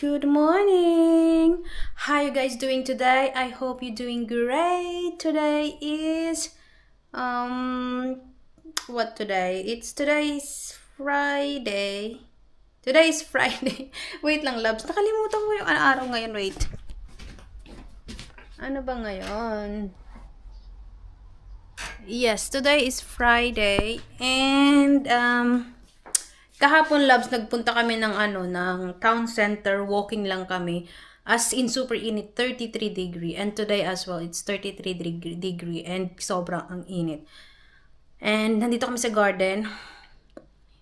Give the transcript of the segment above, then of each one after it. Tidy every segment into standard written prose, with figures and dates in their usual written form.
good morning. How you guys doing today? I hope you're doing great. Today is what today? Today's Friday. Today is Friday. Wait lang, loves. Nakalimutan ko yung araw ngayon. Wait. Ano ba ngayon? Yes, today is Friday and kahapon, loves, nagpunta kami ng town center, walking lang kami. As in, super init, 33 degree. And today as well, it's 33 degree and sobrang ang init. And nandito kami sa garden.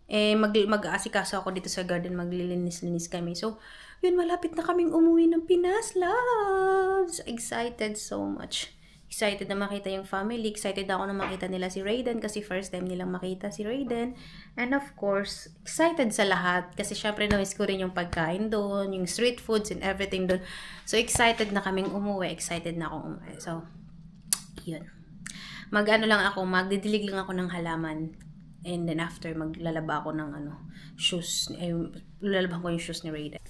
Mag-aasikaso ako dito sa garden, maglilinis-linis kami. So, yun, malapit na kaming umuwi ng Pinas, loves. Excited so much. Excited na makita yung family. Excited ako na makita nila si Raiden kasi first time nilang makita si Raiden. And of course, excited sa lahat kasi syempre na-miss ko rin yung pagkain doon, yung street foods and everything doon. So excited na kaming umuwi. Excited na akong umuwi. So, yun. Magdidilig lang ako ng halaman. And then after, maglalaba ako ng shoes. Lalaban ko yung shoes ni Raiden.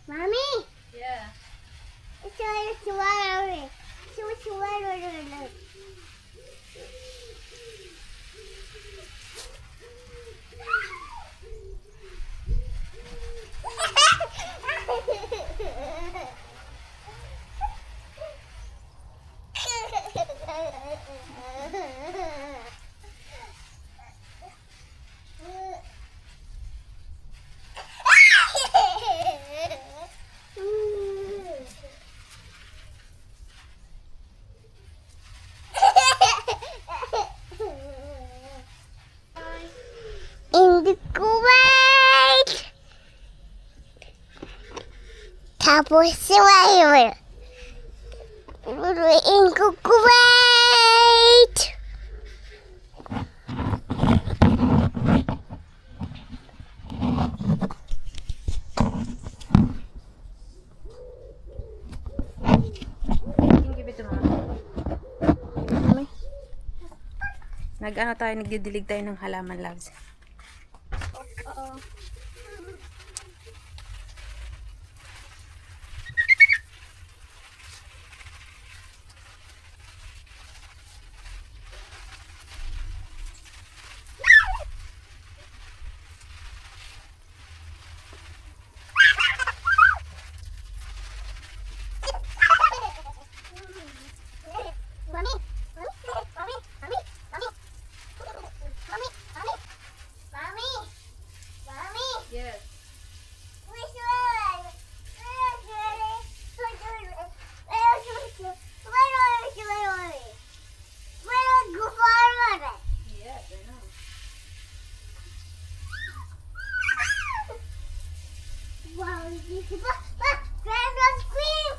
Mommy? Yeah. It's a swallow. In the Kuwait. Tapos swallow. In Kuwait. Give it to mama. Nagdidilig tayo ng halaman, loves. Yes. Yes, I know. Wow, Grandma's cream!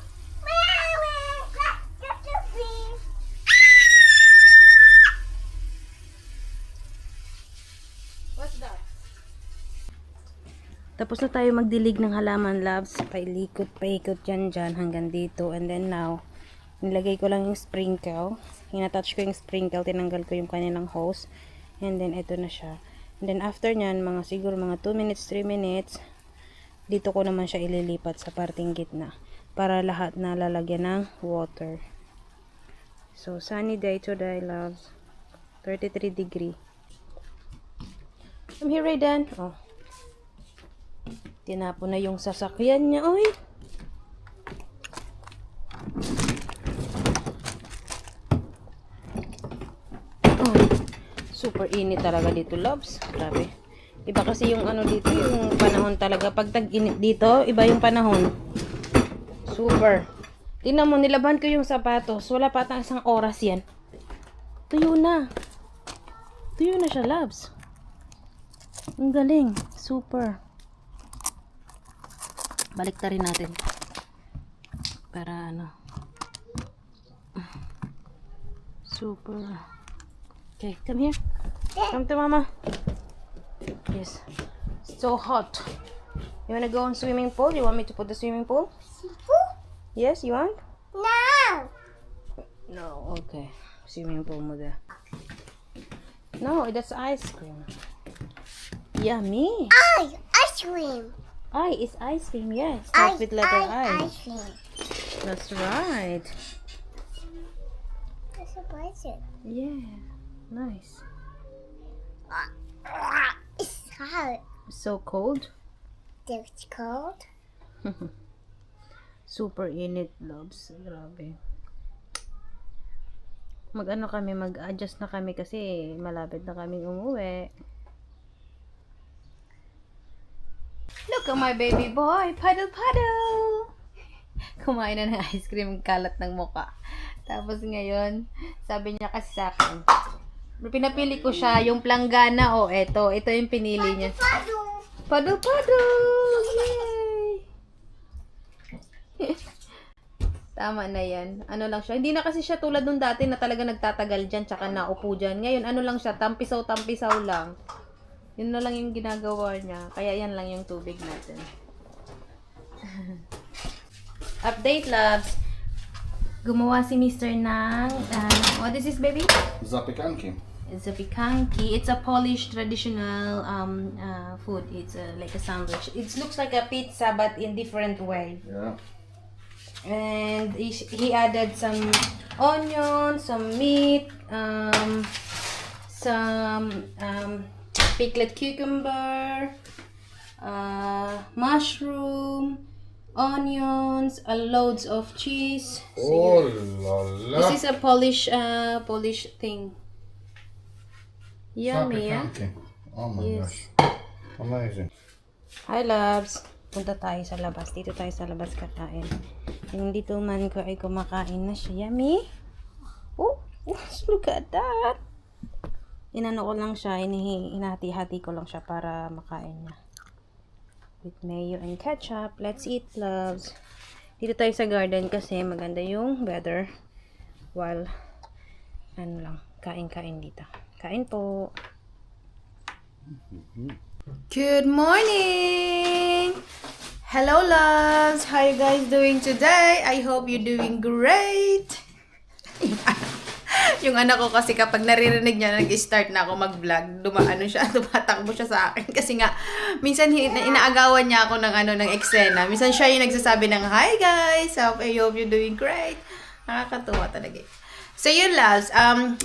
Cream! What's that? Tapos na tayo magdilig ng halaman, loves. Paikot dyan hanggang dito. And then now, nilagay ko lang yung sprinkle. Hinatouch ko yung sprinkle. Tinanggal ko yung kanilang hose. And then, ito na siya. And then, after nyan, siguro mga 2 minutes, 3 minutes, dito ko naman siya ililipat sa parting gitna. Para lahat na lalagyan ng water. So, sunny day today, loves. 33 degree. I'm here, Raiden. Oh. Tinapon na yung sasakyan niya. Oy. Oh. Super init talaga dito, loves. Grabe. Iba kasi yung dito, yung panahon talaga. Pag tag-init dito, iba yung panahon. Super. Tingnan mo, nilaban ko yung sapatos. Wala pa atang isang oras yan. Tuyo na. Tuyo na siya, loves. Ang galing. Super. Balik ta rin natin. Para ano. Super. Okay, come here. Come to mama. Yes. So hot. You wanna go on swimming pool? You want me to put the swimming pool? Yes, you want? No. No, okay. Swimming pool mo there. No, that's ice cream. Yummy. Ice cream. I is ice cream, yes. Starts with letter I. Ice cream. That's right. That's a blizzard. Yeah. Nice. It's hot. So cold. It's cold. Super init, loves. Grabe. Mag-ano kami, mag-adjust na kami kasi malapit na kaming umuwi. Look at my baby boy. Paddle, paddle. Kumain na ng ice cream, kalat ng muka. Tapos ngayon, sabi niya kasi sa akin, pinapili ko siya, yung planggana o eto. Ito yung pinili niya. Paddle. Paddle, paddle. Yay! Tama na yan. Ano lang siya. Hindi na kasi siya tulad nung dati na talaga nagtatagal dyan tsaka naupo dyan. Ngayon, ano lang siya, tampisaw-tampisaw lang. Yun na lang yung ginagawa niya. Kaya yan lang yung tubig natin. Update, loves. Gumawa si Mr. ng, what is this, baby? Zapiekanki. It's a pikanki. It's a Polish traditional food. It's like a sandwich. It looks like a pizza but in different way. Yeah. And he added some onion, some meat, some pickled cucumber, mushroom, onions, loads of cheese. Oh la la. This is a Polish thing. Yummy, yeah? Zapiekanki. Oh my Yes. gosh. Amazing. Hi, loves. Punta tayo sa labas. Dito tayo sa labas kakain. Yung dito man ko ay kumakain na siya. Yummy? Oh, look at that. Inano ko lang siya. Inahati-hati ko lang siya para makain niya. With mayo and ketchup. Let's eat, loves. Dito tayo sa garden kasi maganda yung weather. While, ano lang, kain-kain dito. Kain po. Good morning! Hello, loves! How you guys doing today? I hope you're doing great! Yung anak ko kasi kapag naririnig niya, nag-start na ako mag-vlog, tumatakbo siya sa akin. Kasi nga, minsan inaagawan niya ako ng eksena. Minsan siya yung nagsasabi ng, hi guys! I hope you're doing great! Nakakatuwa talaga. So yun, loves.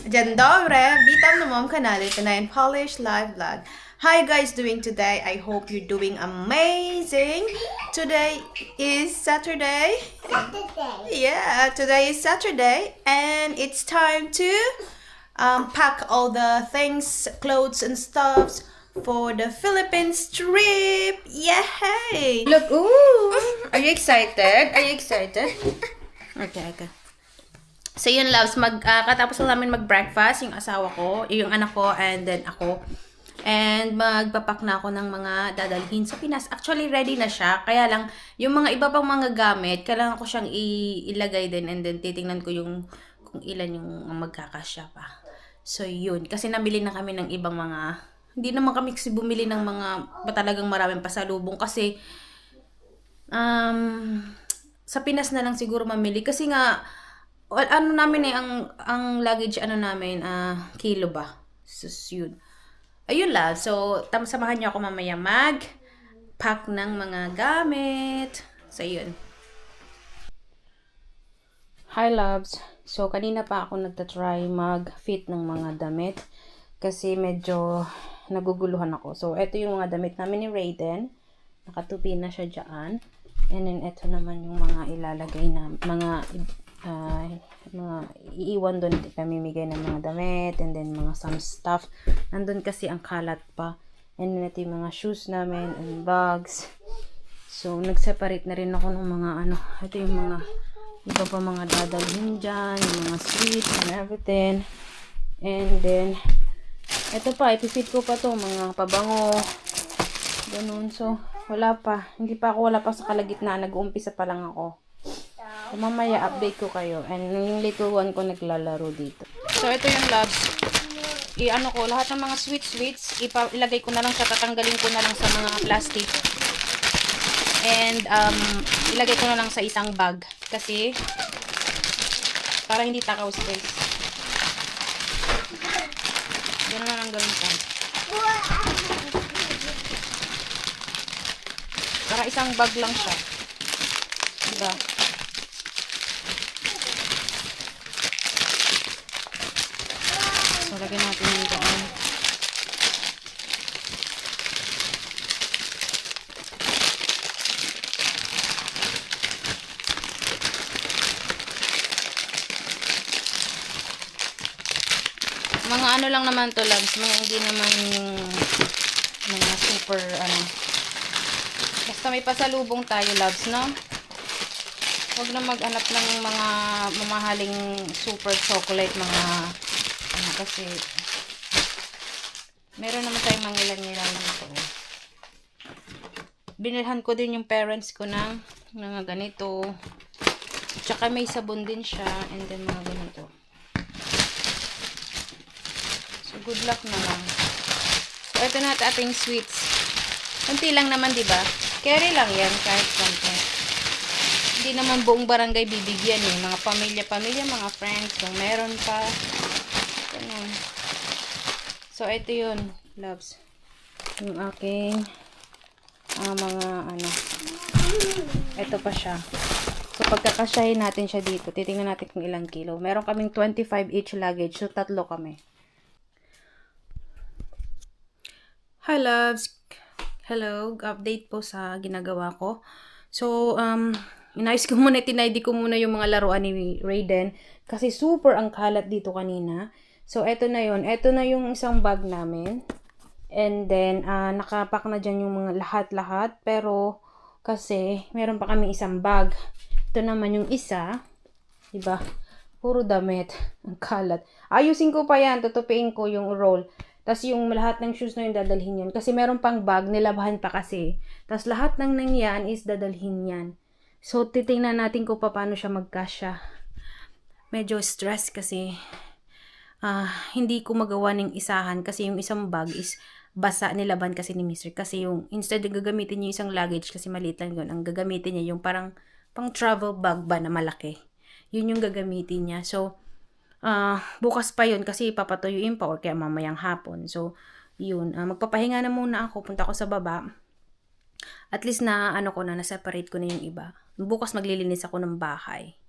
Dzień dobry. Witam na moim kanale. Ito na yung Polish live vlog. Hi guys, doing today? I hope you're doing amazing. Today is Saturday. Yeah, today is Saturday. And it's time to pack all the things, clothes and stuffs for the Philippines trip. Yay! Look, ooh! Are you excited? Are you excited? Okay. So yun, loves, katapos lang namin mag-breakfast, yung asawa ko, yung anak ko, and then ako. And magpapak na ako ng mga dadalhin sa Pinas. Actually, ready na siya. Kaya lang, yung mga iba pang mga gamit, kailangan ko siyang ilagay din. And then, titingnan ko yung kung ilan yung magkakasya pa. So, yun. Kasi nabili na kami ng ibang mga, hindi naman kami kasi bumili ng mga talagang maraming pasalubong. Kasi, sa Pinas na lang siguro mamili. Kasi nga, ano namin ang luggage namin, kilo ba? So, yun. Ayun lang. So, samahan niyo ako mamaya mag-pack ng mga gamit. So, yun. Hi, loves. So, kanina pa ako nagtatry mag-fit ng mga damit. Kasi medyo naguguluhan ako. So, ito yung mga damit namin ni Raiden. Nakatupi na siya dyan. And then, ito naman yung mga ilalagay na, mga iiwan doon, pamimigay ng mga damit, and then mga some stuff. Nandun kasi ang kalat pa. And then ito yung mga shoes namin and bags. So, nag-separate na rin ako ng mga ano. Ito yung mga iba pa mga dadalhin dyan. Yung mga sweets and everything. And then, ito pa. Ipipit ko pa to mga pabango. Ganun. So, wala pa. Wala pa sa kalagitnaan. Nag-uumpisa pa lang ako. So, mamaya update ko kayo. And yung little one ko naglalaro dito. So, ito yung loves. I-ano ko, lahat ng mga sweets, ilagay ko na lang sa tatanggalin ko na lang sa mga plastic. And, ilagay ko na lang sa isang bag. Kasi, para hindi takaw space. Ganun na lang gawin ko. Para isang bag lang siya. Diba? So, lagyan natin yung doon. Mga ano lang naman to, loves. Mga hindi naman yung mga super, ano. Basta may pasalubong tayo, loves, no? Huwag na mag-anap ng mga mamahaling super chocolate, mga, ano, kasi, meron naman tayong mangilan-ngilan dito. Binilhan ko din yung parents ko ng mga ganito. Tsaka may sabon din siya, and then mga ganito. Good luck na lang. So, ito na ating sweets. Kunti lang naman, di ba? Carry lang yan, kahit konti. Hindi naman buong barangay bibigyan eh. Mga pamilya, mga friends, kung meron pa. Ganun. So, ito yun, loves. Yung aking mga ano. Ito pa siya. So, pagkakasyahin natin siya dito, titingnan natin kung ilang kilo. Meron kaming 25 each luggage. So, 3 kami. Hi loves! Hello! Update po sa ginagawa ko. So, inayos ko muna, tinaydi ko muna yung mga laruan ni Raiden. Kasi super ang kalat dito kanina. So, eto na yun. Eto na yung isang bag namin. And then, nakapack na dyan yung mga lahat-lahat. Pero, kasi, meron pa kami isang bag. Ito naman yung isa. Diba? Puro damit. Ang kalat. Ayusin ko pa yan. Tutupiin ko yung roll. Tapos yung lahat ng shoes na yun, dadalhin yun. Kasi meron pang bag, nilabahan pa kasi. Tapos lahat ng nangyan is dadalhin yan. So, titingnan natin kung paano siya magkasya. Medyo stress kasi hindi ko magawa ng isahan kasi yung isang bag is basa, nilaban kasi ni Mr. Kasi yung, instead na gagamitin niya yung isang luggage kasi maliit lang yun, ang gagamitin niya yung parang pang travel bag ba na malaki. Yun yung gagamitin niya. So, bukas pa yun kasi papatuyuin pa or kaya mamayang hapon. So, yun. Magpapahinga na muna ako. Punta ako sa baba. At least na, na-separate ko na yung iba. Bukas maglilinis ako ng bahay.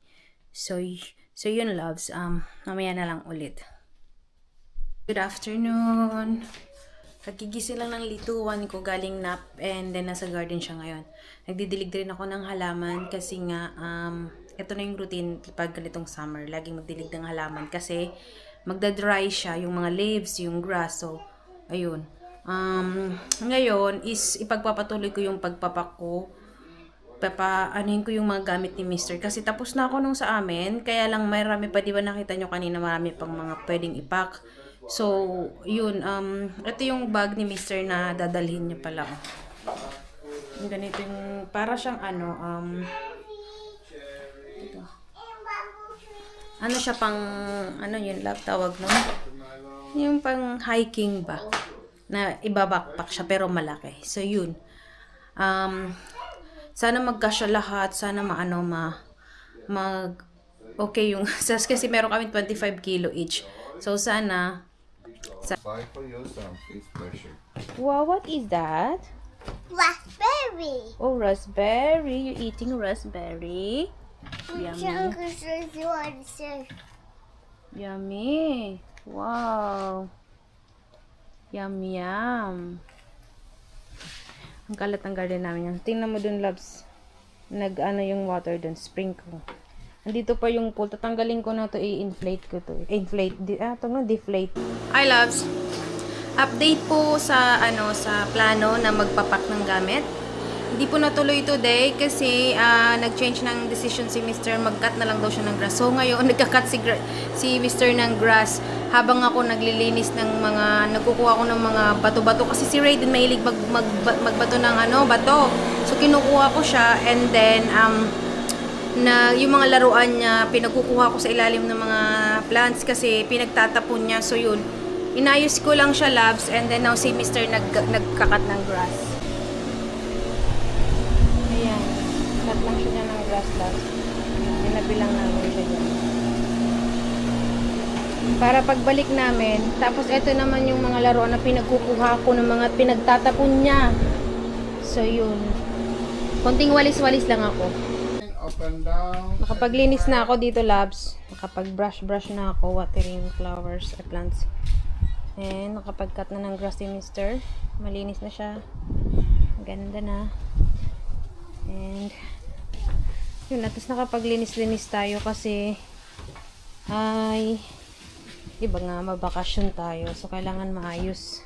So yun, loves. Mamaya na lang ulit. Good afternoon. Kagigising lang ng lituan ko galing nap and then nasa garden siya ngayon. Nagdidilig din ako ng halaman kasi nga, ito na yung routine pag ganitong summer. Laging magdilig ng halaman kasi magda-dry siya, yung mga leaves, yung grass. So, ayun. Ngayon is ipagpapatuloy ko yung pagpapak ko. Anuhin ko yung mga gamit ni Mr. Kasi tapos na ako nung sa amin. Kaya lang marami pa, di ba nakita nyo kanina, marami pang mga pwedeng ipak. So, yun. Ito yung bag ni Mr. na dadalhin niya pala. Yung ganito yung, para siyang ano siya pang, yun, tawag no? Yung pang hiking ba? Na iba-backpack siya pero malaki. So, yun. Sana magkasya lahat. Sana okay yung, kasi meron kami 25 kilo each. So, sana. Buy for you some face pressure. Wow, what is that? Raspberry. Oh, raspberry. You're eating raspberry? Yummy. Yummy. Wow. Yum, yum. Ang kalat ng garden namin yan. Tingnan mo dun, loves. Yung water dun. Sprinkle. Andito pa yung pool. Tatanggalin ko na to. I-inflate ko to. Deflate. Hi, loves. Update po sa, sa plano na magpapak ng gamit. Hindi po natuloy today kasi nag-change ng decision si Mr. Mag-cut na lang daw siya ng grass. So ngayon, nagka-cut si Mr. ng grass habang ako naglilinis ng nagkukuha ako ng mga bato-bato. Kasi si Ray din mahilig magbato ng bato. So kinukuha ko siya and then, yung mga laruan niya, pinagkukuha ko sa ilalim ng mga plants kasi pinagtatapon niya. So yun, inayos ko lang siya, loves, and then now si Mr. nagkakat ng grass. Ayan, cut lang siya ng grass, loves. Pinabilang namin siya dyan. Para pagbalik namin, tapos ito naman yung mga laruan na pinagkukuha ko ng mga pinagtatapon niya. So yun, konting walis-walis lang ako. Up and down. Nakapaglinis na ako dito, loves. Nakapag-brush na ako, watering flowers or plants. And nakapag-cut na ng grass si Mr. Malinis na siya. Ganda na. And yun, at least nakapaglinis-linis tayo kasi ay iba nga, mabakasyon tayo. So kailangan maayos.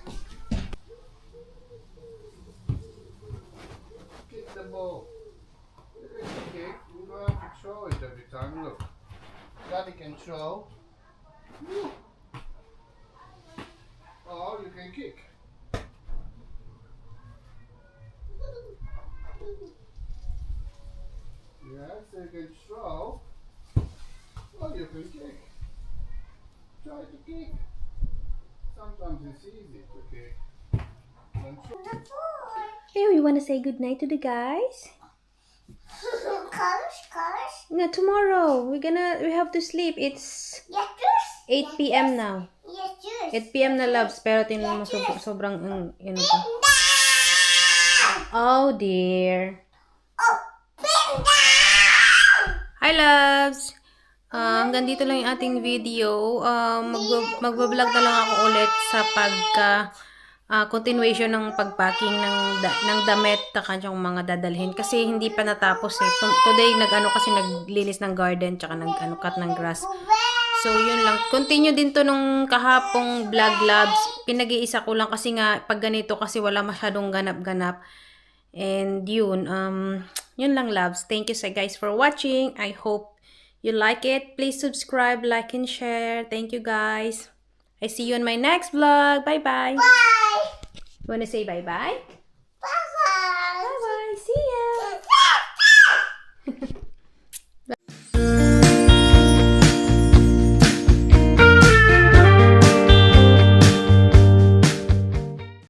Kick the ball. Kick. You don't have to throw it every time. Look. Daddy can throw. Or you can kick. Yes, you can throw. Or you can kick. Try to kick. Sometimes it's easy to kick. Then throw. Hey, you wanna say goodnight to the guys? Colors. No, tomorrow. We have to sleep. It's Yes, juice. 8 p.m. now. Yes, juice. 8 p.m. na, loves. Pero tingnan mo, sobrang, pa. Oh, dear. Hi, loves! Hanggang dito lang yung ating video. Magbablog na lang ako ulit sa continuation ng pagpacking ng damit na kanyang mga dadalhin. Kasi hindi pa natapos eh. Today, kasi naglinis ng garden tsaka cut ng grass. So, yun lang. Continue din to nung kahapong vlog, loves. Pinag-iisa ko lang kasi nga, pag ganito kasi wala masyadong ganap-ganap. And yun, yun lang, loves. Thank you guys for watching. I hope you like it. Please subscribe, like, and share. Thank you, guys. I see you in my next vlog. Bye-bye. Bye. You wanna say bye-bye?